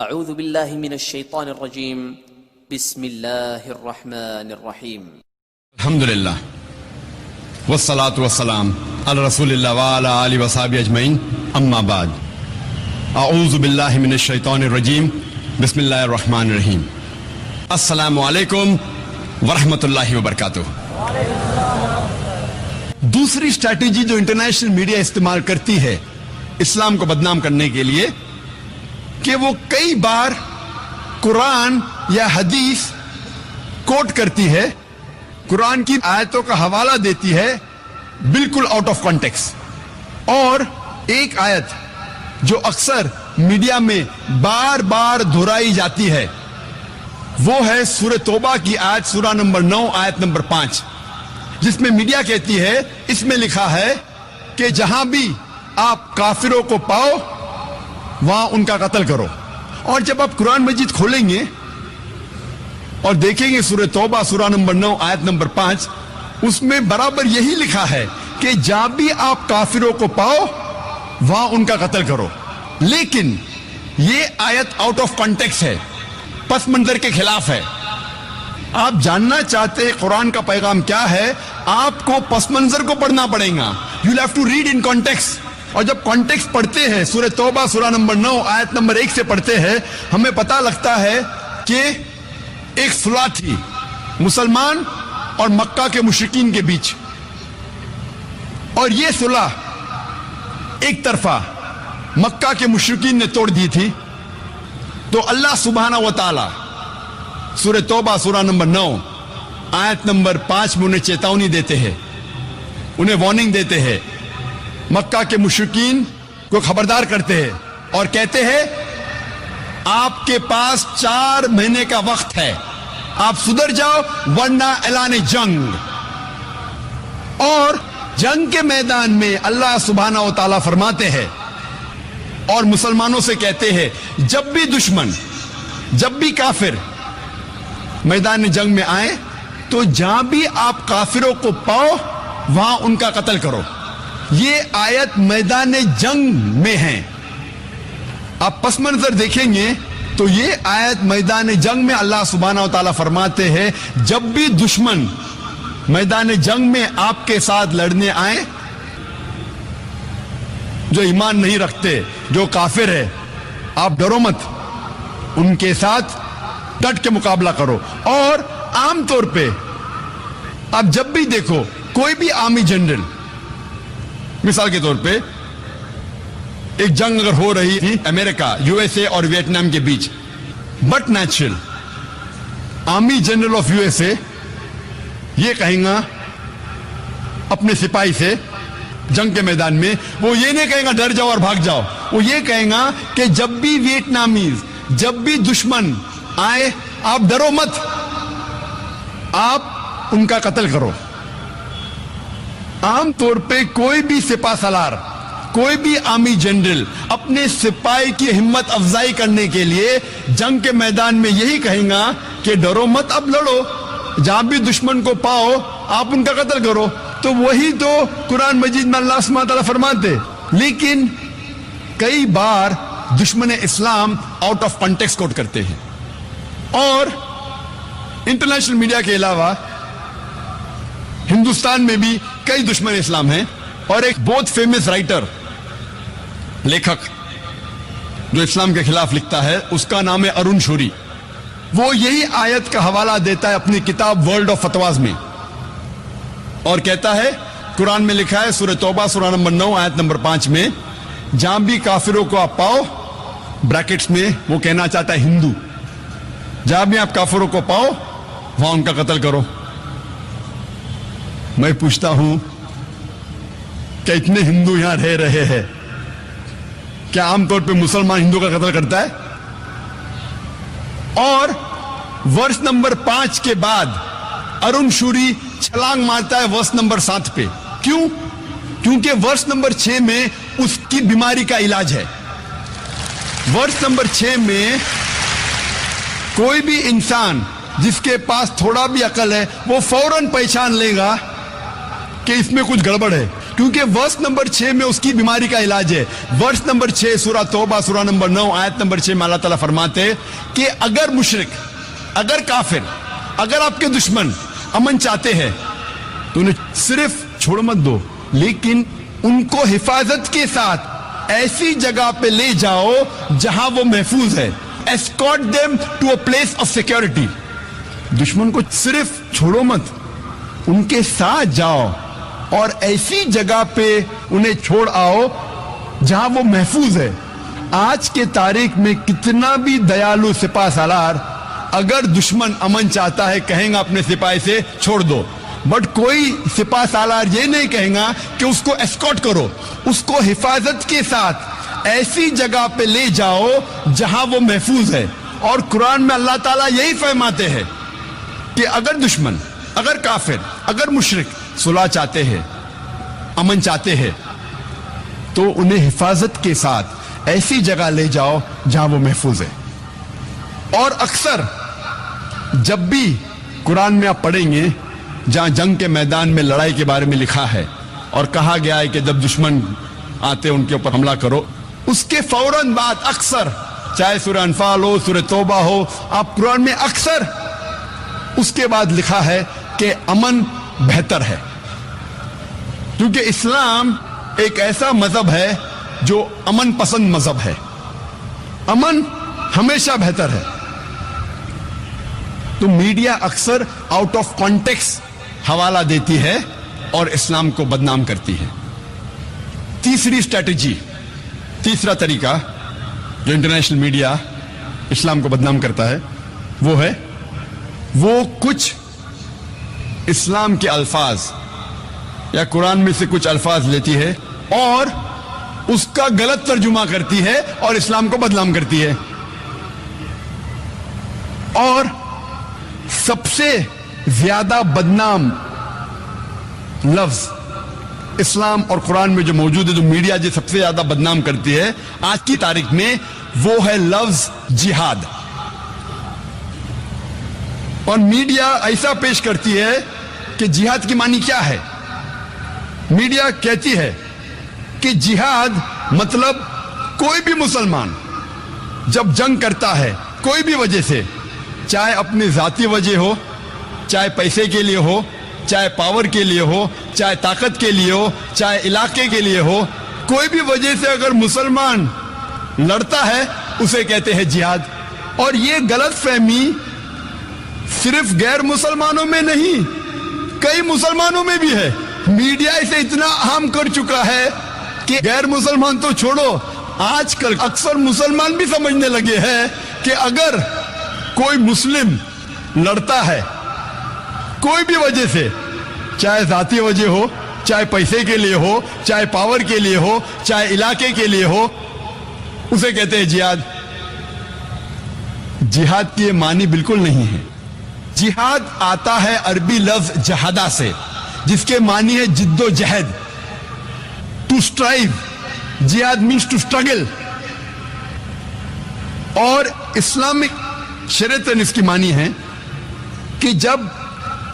اعوذ باللہ من الشیطان الرجیم بسم اللہ الرحمن الرحیم الحمدللہ والصلاة والسلام علی رسول اللہ وعلی آلہ وصحبہ اجمعین اما بعد اعوذ باللہ من الشیطان الرجیم بسم اللہ الرحمن الرحیم السلام علیکم ورحمۃ اللہ وبرکاتہ۔ دوسری اسٹریٹجی جو انٹرنیشنل میڈیا استعمال کرتی ہے اسلام کو بدنام کرنے کے لیے کہ وہ کئی بار قرآن یا حدیث کوٹ کرتی ہے، قرآن کی آیتوں کا حوالہ دیتی ہے بالکل آؤٹ آف کانٹیکسٹ، اور ایک آیت جو اکثر میڈیا میں بار بار دہرائی جاتی ہے وہ ہے سورہ توبہ کی آیت، سورہ نمبر 9 آیت نمبر 5، جس میں میڈیا کہتی ہے، اس میں لکھا ہے کہ جہاں بھی آپ کافروں کو پاؤ وہاں ان کا قتل کرو۔ اور جب آپ قرآن مجید کھولیں گے اور دیکھیں گے سورہ توبہ سورہ نمبر 9 آیت نمبر 5، اس میں برابر یہی لکھا ہے کہ جہاں بھی آپ کافروں کو پاؤ وہاں ان کا قتل کرو۔ لیکن یہ آیت آؤٹ آف کانٹیکسٹ ہے، پس منظر کے خلاف ہے۔ آپ جاننا چاہتے ہیں قرآن کا پیغام کیا ہے، آپ کو پس منظر کو پڑھنا پڑے گا۔ You have to read in context. اور جب کانٹیکسٹ پڑھتے ہیں، سورہ توبہ سورہ نمبر 9 آیت نمبر 1 سے پڑھتے ہیں، ہمیں پتہ لگتا ہے کہ ایک صلح تھی مسلمان اور مکہ کے مشرکین کے بیچ، اور یہ صلح ایک طرفہ مکہ کے مشرکین نے توڑ دی تھی۔ تو اللہ سبحانہ و تعالی سورہ توبہ سورہ نمبر 9 آیت نمبر 5 میں انہیں چیتونی دیتے ہیں، انہیں وارننگ دیتے ہیں، مکہ کے مشرکین کو خبردار کرتے ہیں اور کہتے ہیں آپ کے پاس 4 مہینے کا وقت ہے، آپ سدھر جاؤ ورنہ اعلان جنگ۔ اور جنگ کے میدان میں اللہ سبحانہ و تعالیٰ فرماتے ہیں اور مسلمانوں سے کہتے ہیں جب بھی دشمن، جب بھی کافر میدان جنگ میں آئے تو جہاں بھی آپ کافروں کو پاؤ وہاں ان کا قتل کرو۔ یہ آیت میدان جنگ میں ہے۔ آپ پس منظر دیکھیں گے تو یہ آیت میدان جنگ میں اللہ سبحانہ و تعالیٰ فرماتے ہیں جب بھی دشمن میدان جنگ میں آپ کے ساتھ لڑنے آئے، جو ایمان نہیں رکھتے، جو کافر ہے، آپ ڈرو مت، ان کے ساتھ ڈٹ کے مقابلہ کرو۔ اور عام طور پہ آپ جب بھی دیکھو کوئی بھی آرمی جنرل، مثال کے طور پہ ایک جنگ اگر ہو رہی تھی امریکہ USA اور ویتنام کے بیچ، but natural army general of USA یہ کہیں گا اپنے سپاہی سے جنگ کے میدان میں، وہ یہ نہیں کہیں گا ڈر جاؤ اور بھاگ جاؤ، وہ یہ کہیں گا کہ جب بھی ویتنامیز، جب بھی دشمن آئے آپ ڈرو مت، آپ ان کا قتل کرو۔ عام طور پہ کوئی بھی سپاہ سالار، کوئی بھی آرمی جنرل اپنے سپاہی کی ہمت افزائی کرنے کے لیے جنگ کے میدان میں یہی کہیں گا کہ ڈرو مت، اب لڑو، جہاں بھی دشمن کو پاؤ آپ ان کا قتل کرو۔ تو وہی تو قرآن مجید میں اللہ سبحانہ تعالیٰ فرماتے، لیکن کئی بار دشمن اسلام آؤٹ آف کانٹیکسٹ کوٹ کرتے ہیں۔ اور انٹرنیشنل میڈیا کے علاوہ ہندوستان میں بھی کئی دشمن اسلام ہیں، اور ایک بہت فیمس رائٹر، لیکھک جو اسلام کے خلاف لکھتا ہے، اس کا نام ہے ارون شوری۔ وہ یہی آیت کا حوالہ دیتا ہے اپنی کتاب ورلڈ آف فتواز میں، اور کہتا ہے قرآن میں لکھا ہے سورہ توبہ سورہ نمبر 9 آیت نمبر 5 میں، جہاں بھی کافروں کو آپ پاؤ، بریکٹس میں وہ کہنا چاہتا ہے ہندو، جہاں بھی آپ کافروں کو پاؤ وہاں ان کا قتل کرو۔ میں پوچھتا ہوں کہ اتنے ہندو یہاں رہ رہے ہیں، کیا عام طور پہ مسلمان ہندو کا قتل کرتا ہے؟ اور ورس نمبر 5 کے بعد ارون شوری چھلانگ مارتا ہے ورس نمبر 7 پہ۔ کیوں؟ کیونکہ ورس نمبر 6 میں اس کی بیماری کا علاج ہے۔ ورس نمبر 6 میں کوئی بھی انسان جس کے پاس تھوڑا بھی عقل ہے وہ فوراً پہچان لے گا کہ اس میں کچھ گڑبڑ ہے، کیونکہ ورس نمبر 6 میں اس کی بیماری کا علاج ہے. ورس نمبر 6 سورہ توبہ سورہ نمبر 9 آیت نمبر 6 میں اللہ تعالیٰ فرماتے کہ اگر مشرک، اگر کافر، اگر آپ کے دشمن امن چاہتے ہیں تو انہیں صرف چھوڑ مت دو، لیکن ان کو حفاظت کے ساتھ ایسی جگہ پہ لے جاؤ جہاں وہ محفوظ ہے. escort them to a place of security. دشمن کو صرف چھوڑو مت، ان کے ساتھ جاؤ اور ایسی جگہ پہ انہیں چھوڑ آؤ جہاں وہ محفوظ ہے. آج کے تاریخ میں کتنا بھی دیالو سپاہ سالار اگر دشمن امن چاہتا ہے کہیں گا اپنے سپاہی سے چھوڑ دو، بٹ کوئی سپاہ سالار یہ نہیں کہیں گا کہ اس کو اسکارٹ کرو، اس کو حفاظت کے ساتھ ایسی جگہ پہ لے جاؤ جہاں وہ محفوظ ہے. اور قرآن میں اللہ تعالیٰ یہی فرماتے ہیں کہ اگر دشمن، اگر کافر، اگر مشرک صلح چاہتے ہیں، امن چاہتے ہیں تو انہیں حفاظت کے ساتھ ایسی جگہ لے جاؤ جہاں وہ محفوظ ہے. اور اکثر جب بھی قرآن میں آپ پڑھیں گے جہاں جنگ کے میدان میں لڑائی کے بارے میں لکھا ہے اور کہا گیا ہے کہ جب دشمن آتے ان کے اوپر حملہ کرو، اس کے فوراً بعد اکثر چاہے سورہ انفال ہو، سورہ توبہ ہو، آپ قرآن میں اکثر اس کے بعد لکھا ہے کہ امن بہتر ہے. کیونکہ اسلام ایک ایسا مذہب ہے جو امن پسند مذہب ہے. امن ہمیشہ بہتر ہے. تو میڈیا اکثر آؤٹ آف کانٹیکس حوالہ دیتی ہے اور اسلام کو بدنام کرتی ہے. تیسری اسٹریٹجی، تیسرا طریقہ جو انٹرنیشنل میڈیا اسلام کو بدنام کرتا ہے وہ ہے وہ کچھ اسلام کے الفاظ یا قرآن میں سے کچھ الفاظ لیتی ہے اور اس کا غلط ترجمہ کرتی ہے اور اسلام کو بدنام کرتی ہے. اور سب سے زیادہ بدنام لفظ اسلام اور قرآن میں جو موجود ہے، جو میڈیا جو سب سے زیادہ بدنام کرتی ہے آج کی تاریخ میں، وہ ہے لفظ جہاد. اور میڈیا ایسا پیش کرتی ہے کہ جہاد کی معنی کیا ہے. میڈیا کہتی ہے کہ جہاد مطلب کوئی بھی مسلمان جب جنگ کرتا ہے کوئی بھی وجہ سے، چاہے اپنی ذاتی وجہ ہو، چاہے پیسے کے لیے ہو، چاہے پاور کے لیے ہو، چاہے طاقت کے لیے ہو، چاہے علاقے کے لیے ہو، کوئی بھی وجہ سے اگر مسلمان لڑتا ہے اسے کہتے ہیں جہاد. اور یہ غلط فہمی صرف غیر مسلمانوں میں نہیں، کئی مسلمانوں میں بھی ہے. میڈیا اسے اتنا عام کر چکا ہے کہ غیر مسلمان تو چھوڑو، آج کل اکثر مسلمان بھی سمجھنے لگے ہیں کہ اگر کوئی مسلم لڑتا ہے کوئی بھی وجہ سے، چاہے ذاتی وجہ ہو، چاہے پیسے کے لیے ہو، چاہے پاور کے لیے ہو، چاہے علاقے کے لیے ہو، اسے کہتے ہیں جہاد. جہاد کی یہ معنی بالکل نہیں ہے. جہاد آتا ہے عربی لفظ جہادہ سے، جس کے معنی ہے جد و جہد، ٹو اسٹرائیو. جہاد مینس ٹو اسٹرگل. اور اسلامک شریعت اس کی معنی ہے کہ جب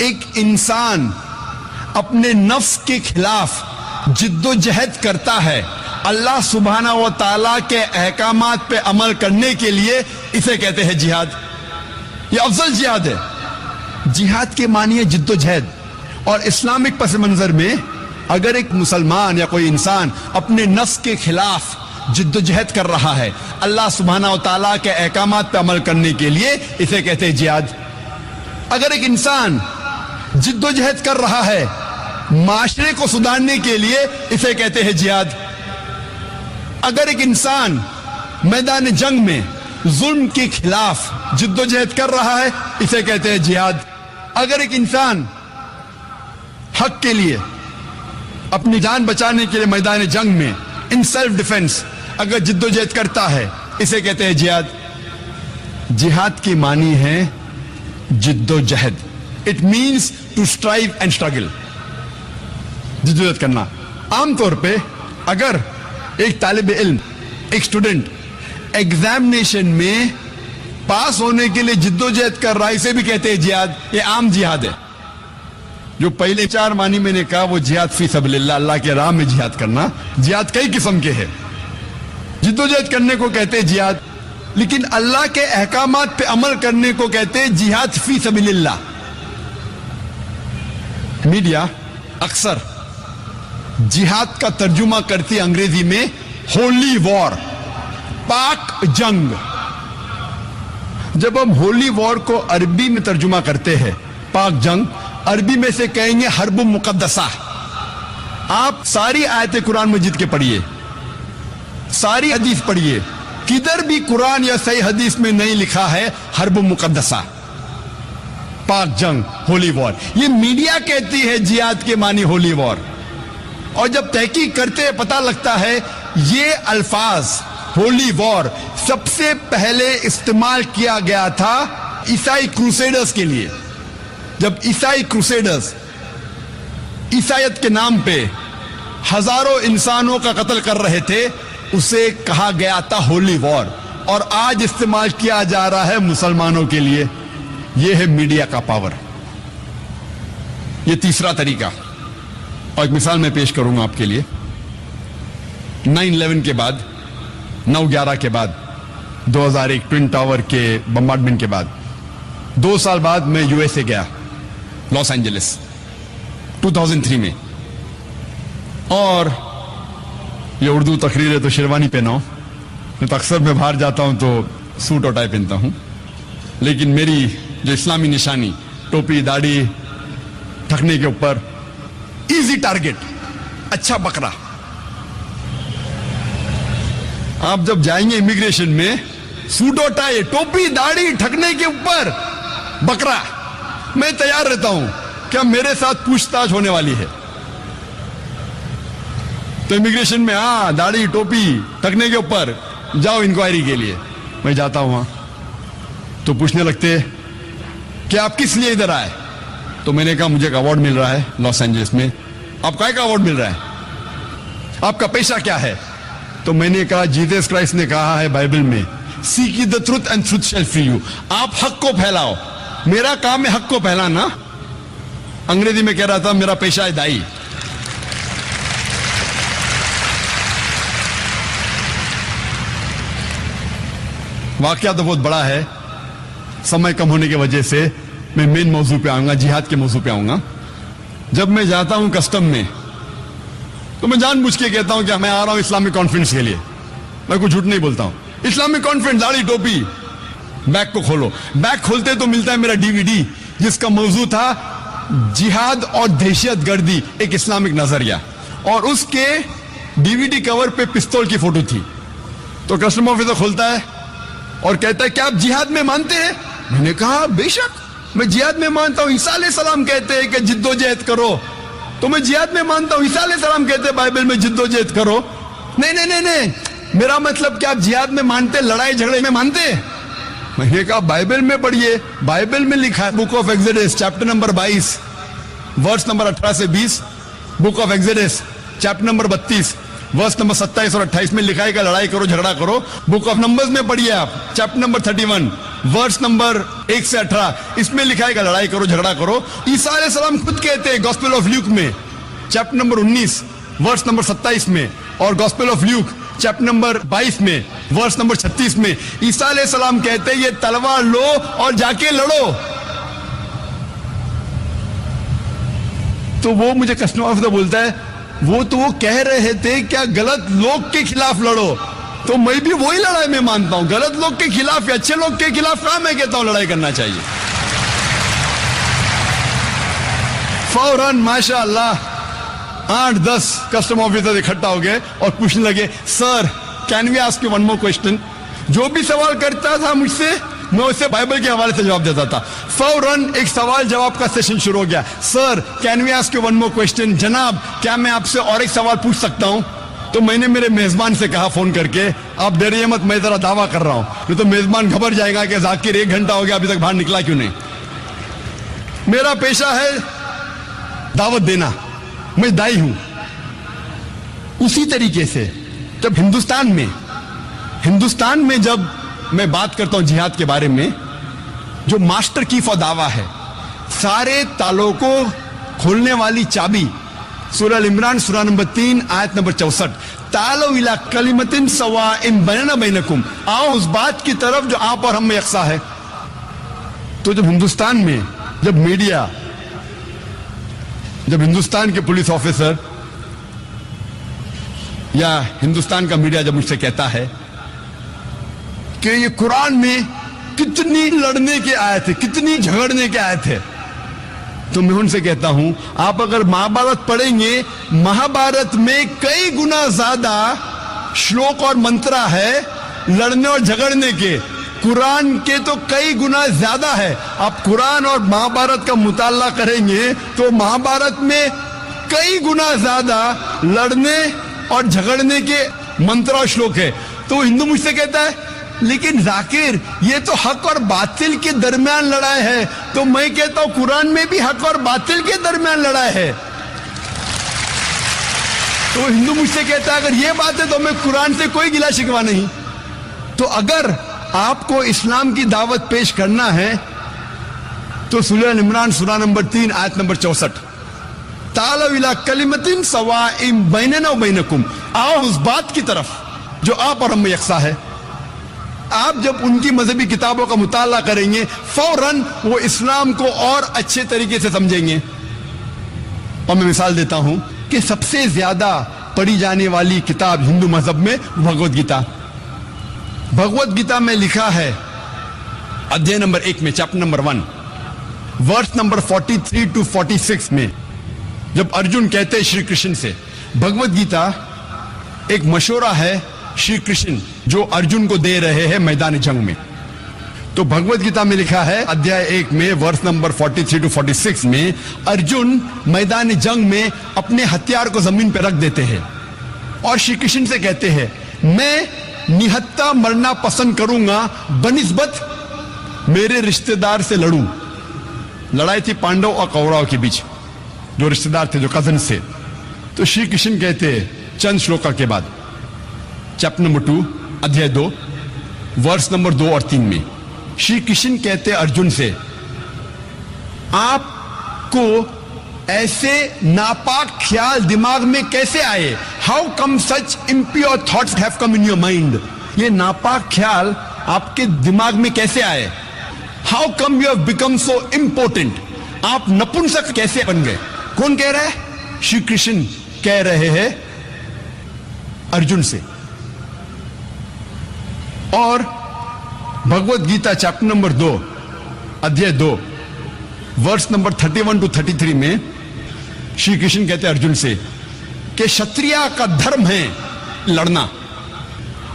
ایک انسان اپنے نفس کے خلاف جد و جہد کرتا ہے اللہ سبحانہ و تعالیٰ کے احکامات پہ عمل کرنے کے لیے، اسے کہتے ہیں جہاد. یہ افضل جہاد ہے. جہاد کے معنی ہے جد و جہد. اور اسلامک پس منظر میں اگر ایک مسلمان یا کوئی انسان اپنے نفس کے خلاف جد و جہد کر رہا ہے اللہ سبحانہ و تعالیٰ کے احکامات پہ عمل کرنے کے لیے، اسے کہتے ہیں جہاد. اگر ایک انسان جد و جہد کر رہا ہے معاشرے کو سدھارنے کے لیے، اسے کہتے ہیں جہاد. اگر ایک انسان میدان جنگ میں ظلم کے خلاف جد و جہد کر رہا ہے، اسے کہتے ہیں جہاد. اگر ایک انسان حق کے لیے، اپنی جان بچانے کے لیے میدان جنگ میں ان سیلف ڈیفنس اگر جد و جہد کرتا ہے، اسے کہتے ہیں جہاد. جہاد کی معنی ہے جد و جہد. It means to strive and struggle. جد و جہد کرنا. عام طور پہ اگر ایک طالب علم، ایک اسٹوڈنٹ ایگزامینیشن میں پاس ہونے کے لیے جد و جہد کر رہا ہے، اسے بھی کہتے ہیں جہاد. یہ عام جہاد ہے. جو پہلے 4 معنی میں نے کہا وہ جہاد فی سبیل اللہ، اللہ کے راہ میں جہاد کرنا. جہاد کئی قسم کے ہیں. جدوجہد کرنے کو کہتے ہیں جہاد، لیکن اللہ کے احکامات پہ عمل کرنے کو کہتے ہیں جہاد فی سبیل اللہ. میڈیا اکثر جہاد کا ترجمہ کرتی انگریزی میں ہولی وار، پاک جنگ. جب ہم ہولی وار کو عربی میں ترجمہ کرتے ہیں پاک جنگ، عربی میں سے کہیں گے حرب مقدسہ. آپ ساری آیت قرآن مجید کے پڑھیے، ساری حدیث پڑھیے، کدھر بھی قرآن یا صحیح حدیث میں نہیں لکھا ہے حرب مقدسہ، پاک جنگ، ہولی وار. یہ میڈیا کہتی ہے جہاد کے معنی ہولی وار. اور جب تحقیق کرتے پتہ لگتا ہے یہ الفاظ ہولی وار سب سے پہلے استعمال کیا گیا تھا عیسائی کروسیڈرز کے لیے. جب عیسائی کروسیڈرز عیسائیت کے نام پہ ہزاروں انسانوں کا قتل کر رہے تھے، اسے کہا گیا تھا ہولی وار، اور آج استعمال کیا جا رہا ہے مسلمانوں کے لیے. یہ ہے میڈیا کا پاور. یہ تیسرا طریقہ، اور ایک مثال میں پیش کروں گا آپ کے لیے. 9/11 کے بعد، 9/11 کے بعد، 2001 ٹوین ٹاور کے بمبارڈمنٹ کے بعد 2 سال بعد میں یو ایس اے گیا، لاس اینجلس 2003 میں. اور یہ اردو تقریر ہے تو شیروانی پہنا ہوں، میں تو اکثر میں باہر جاتا ہوں تو سوٹ اور ٹائی پہنتا ہوں، لیکن میری جو اسلامی نشانی ٹوپی داڑھی ٹھکنے کے اوپر، ایزی ٹارگٹ، اچھا بکرا. آپ جب جائیں گے امیگریشن میں، سوٹ اور ٹائی، ٹوپی داڑھی ٹھکنے کے اوپر بکرا، میں تیار رہتا ہوں کیا میرے ساتھ پوچھ تاچھ ہونے والی ہے. تو امیگریشن میں ہاں داڑھی ٹوپی ٹھکنے کے اوپر جاؤ انکوائری کے لیے. میں جاتا ہوں وہاں تو پوچھنے لگتے کہ آپ کس لیے ادھر آئے. تو میں نے کہا مجھے ایک ایوارڈ مل رہا ہے لاس اینجلس میں. آپ کا ایک ایوارڈ مل رہا ہے، آپ کا پیشہ کیا ہے؟ تو میں نے کہا جیسس کرائسٹ نے کہا ہے بائبل میں seek the truth and truth shall free you. آپ حق کو پھیلاؤ، میرا کام ہے حق کو پھیلانا. انگریزی میں کہہ رہا تھا میرا پیشہ ہے دائی. واقعہ تو بہت بڑا ہے، سمے کم ہونے کی وجہ سے میں مین موضوع پہ آؤں گا، جہاد کے موضوع پہ آؤں گا. جب میں جاتا ہوں کسٹم میں تو میں جان بوجھ کے کہتا ہوں کہ میں آ رہا ہوں اسلامک کانفرنس کے لیے. میں کوئی جھوٹ نہیں بولتا ہوں. اسلامک کانفرنس، داڑھی ٹوپی. بیگ کو کھولو، بیگ کھولتے تو ملتا ہے میرا DVD جس کا موضوع تھا جہاد اور دہشت گردی، ایک اسلامک نظریہ. اور اس کے DVD کور پہ پستول کی فوٹو تھی. تو کسٹم آفیسر کھولتا ہے اور کہتا ہے کہ آپ جہاد میں مانتے ہیں؟ میں نے کہا بے شک میں جہاد میں مانتا ہوں. عیسیٰ علیہ السلام کہتے ہیں کہ جد و جہد کرو، تو میں جہاد میں مانتا ہوں. عیسیٰ علیہ السلام کہتے ہیں بائبل میں جد و جہد کرو. نہیں، میرا مطلب کہ آپ جہاد میں مانتے، لڑائی جھگڑے میں مانتے؟ میں نے کہا بائبل میں پڑھیے، بائبل میں لکھا ہے book of Exodus chapter number 22 verse number 18 سے 20، book of Exodus chapter number 32 verse number 27 اور 28 میں لکھا ہے کہ لڑائی کرو جھگڑا کرو. بک آف نمبرز میں پڑھیے آپ چیپٹر نمبر 31 ورس نمبر 1 سے 18، اس میں لکھا ہے کہ لڑائی کرو جھگڑا کرو. عیسیٰ علیہ السلام خود کہتے ہیں گاسپل آف لیوک میں چیپٹر نمبر 19 ورس نمبر 27 میں، اور gospel of Luke chapter number 22 میں ورس نمبر 36 میں عیسیٰ علیہ السلام کہتے ہیں یہ تلوار لو اور جا کے لڑو. تو وہ مجھے کسٹمر آفیسر بولتا ہے وہ کہہ رہے تھے کیا غلط لوگ کے خلاف لڑو. تو میں بھی وہی لڑائی میں مانتا ہوں، غلط لوگ کے خلاف یا اچھے لوگ کے خلاف کہاں میں کہتا ہوں لڑائی کرنا چاہیے. فوراً ماشاء اللہ 8-10 کسٹم آفیسر اکٹھا ہو گئے اور پوچھنے لگے sir can we ask you one more question. جو بھی سوال کرتا تھا مجھ سے میں اسے بائبل کے حوالے سے جواب دیتا تھا. فوراً ایک سوال جواب کا سیشن شروع ہو گیا. Sir can we ask you one more question, جناب کیا میں آپ سے اور ایک سوال پوچھ سکتا ہوں؟ تو میں نے میرے میزبان سے کہا فون کر کے آپ ڈریے مت، میں ذرا دعویٰ کر رہا ہوں، نہیں تو میزبان گھبر جائے گا کہ ذاکر 1 گھنٹہ ہو گیا ابھی تک باہر نکلا کیوں نہیں. میرا پیشہ ہے دعوت دینا، میں دائی ہوں. اسی طریقے سے جب ہندوستان میں جب میں بات کرتا ہوں جہاد کے بارے میں، جو ماسٹر کی دعویٰ ہے سارے تعلقوں کھولنے والی چابی سورہ ال-عمران سورہ نمبر 3 آیت نمبر 64. تعالوا الی کلمۃ سواء بیننا بینکم, آؤ اس بات کی طرف جو آپ اور ہم میں یکساں ہے. تو جب ہندوستان میں جب ہندوستان کے پولیس آفیسر یا ہندوستان کا میڈیا جب مجھ سے کہتا ہے کہ یہ قرآن میں کتنی لڑنے کے آیت ہے, کتنی جھگڑنے کے آیت ہے, تو میں ان سے کہتا ہوں آپ اگر مہابھارت پڑھیں گے, مہابھارت میں کئی گنا زیادہ شلوک اور منترا ہے لڑنے اور جھگڑنے کے, قرآن کے تو کئی گنا زیادہ ہے. آپ قرآن اور مہابھارت کا مطالعہ کریں گے تو مہابھارت میں کئی گنا زیادہ لڑنے اور جھگڑنے کے منترا اور شلوک ہے. تو ہندو مجھ سے کہتا ہے لیکن ذاکر یہ تو حق اور باطل کے درمیان لڑائی ہے. تو میں کہتا ہوں قرآن میں بھی حق اور باطل کے درمیان لڑائی ہے. تو ہندو مجھ سے کہتا ہے اگر یہ بات ہے تو میں قرآن سے کوئی گلہ شکوہ نہیں. تو اگر آپ کو اسلام کی دعوت پیش کرنا ہے تو سورہ ال-عمران سورہ نمبر 3 آیت نمبر 64, تعالوا الی کلمۃ سواء بیننا وبینکم, آؤ اس بات کی طرف جو آپ اور ہم میں یکساں ہے. آپ جب ان کی مذہبی کتابوں کا مطالعہ کریں گے فوراً وہ اسلام کو اور اچھے طریقے سے سمجھیں گے. اور میں مثال دیتا ہوں کہ سب سے زیادہ پڑھی جانے والی کتاب ہندو مذہب میں بھگوت گیتا. بھگوت گیتا میں لکھا ہے ادھیائے نمبر 1 میں chapter number 1 verse number 43 to 46 میں جب ارجن کہتے ہیں شری کرشن سے, بھگوت گیتا ایک مشورہ ہے شری کرشن جو ارجن کو دے رہے ہیں میدان جنگ میں. تو بھگوت گیتا میں لکھا ہے ادھیائے 1 میں ورس نمبر 43 to 46 میں ارجن میدان جنگ میں اپنے ہتھیار کو زمین پہ رکھ دیتے ہیں اور شری کرشن سے کہتے ہیں میں نہتا مرنا پسند کروں گا بنسبت میرے رشتہ دار سے لڑوں. لڑائی تھی پانڈو اور کورو کے بیچ, جو رشتہ دار تھے, جو کزن سے. تو شری کرشن کہتے ہیں چند شلوکا کے بعد چیپٹر نمبر 2 ادھیائے 2 ورس نمبر 2 اور 3 میں شری کرشن کہتے ارجن سے آپ کو ایسے ناپاک خیال دماغ میں کیسے آئے, how come such impure thoughts have come in your mind, یہ ناپاک خیال آپ کے دماغ میں کیسے آئے, how come you have become so important, آپ نپنسک کیسے بن گئے. کون کہہ رہا ہے؟ شری کرشن کہہ رہے ہیں ارجن سے. اور بھگوت گیتا چیپٹر نمبر 2 ادھیائے 2 ورس نمبر 31 to 33 میں شری کرشن کہتے ہیں ارجن سے کہ شتریا کا دھرم ہے لڑنا,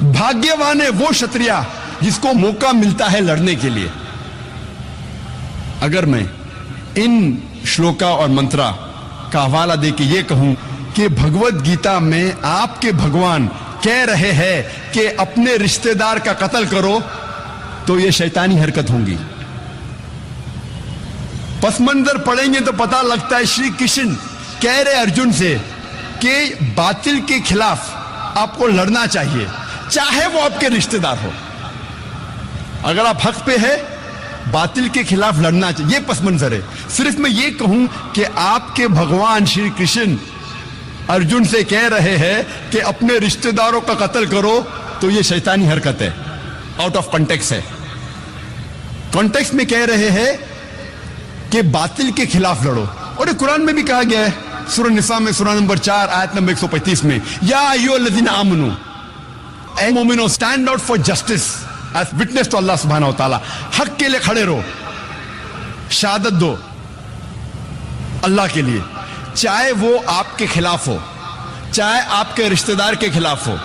بھاگیوان ہے وہ شتریا جس کو موقع ملتا ہے لڑنے کے لیے. اگر میں ان شلوکا اور منترا کا حوالہ دے کے یہ کہوں کہ بھگوت گیتا میں آپ کے بھگوان کہہ رہے ہیں کہ اپنے رشتہ دار کا قتل کرو, تو یہ شیطانی حرکت ہوں گی. پس منظر پڑھیں گے تو پتہ لگتا ہے شری کرشن کہہ رہے ارجن سے کہ باطل کے خلاف آپ کو لڑنا چاہیے, چاہے وہ آپ کے رشتہ دار ہو. اگر آپ حق پہ ہے باطل کے خلاف لڑنا چاہیے, یہ پس منظر ہے. صرف میں یہ کہوں کہ آپ کے بھگوان شری کرشن ارجن سے کہہ رہے ہیں کہ اپنے رشتہ داروں کا قتل کرو, تو یہ شیطانی حرکت ہے, آؤٹ آف کانٹیکس ہے. کانٹیکس میں کہہ رہے ہیں کہ باطل کے خلاف لڑو. اور یہ قرآن میں بھی کہا گیا ہے سورہ نساء میں سورہ نمبر 4 آیت نمبر 135 میں, یا ایھا الذین آمنو, اے مومنو stand out for justice as witness to اللہ سبحانہ و تعالیٰ, حق کے لیے کھڑے رہو, شہادت دو اللہ کے لیے, چاہے وہ آپ کے خلاف ہو, چاہے آپ کے رشتہ دار کے خلاف ہو,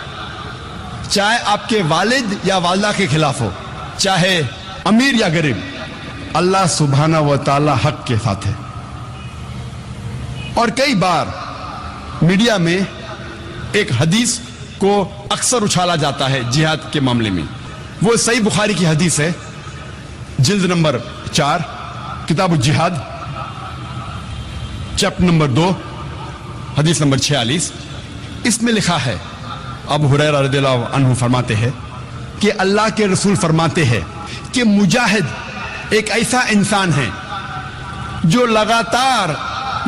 چاہے آپ کے والد یا والدہ کے خلاف ہو, چاہے امیر یا غریب, اللہ سبحانہ و تعالی حق کے ساتھ ہے. اور کئی بار میڈیا میں ایک حدیث کو اکثر اچھالا جاتا ہے جہاد کے معاملے میں. وہ صحیح بخاری کی حدیث ہے, جلد نمبر 4 کتاب الجہاد چیپٹر نمبر 2 حدیث نمبر 46. اس میں لکھا ہے, ابو ہریرہ رضی اللہ عنہ فرماتے ہیں کہ اللہ کے رسول فرماتے ہیں کہ مجاہد ایک ایسا انسان ہے جو لگاتار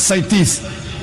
37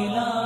لا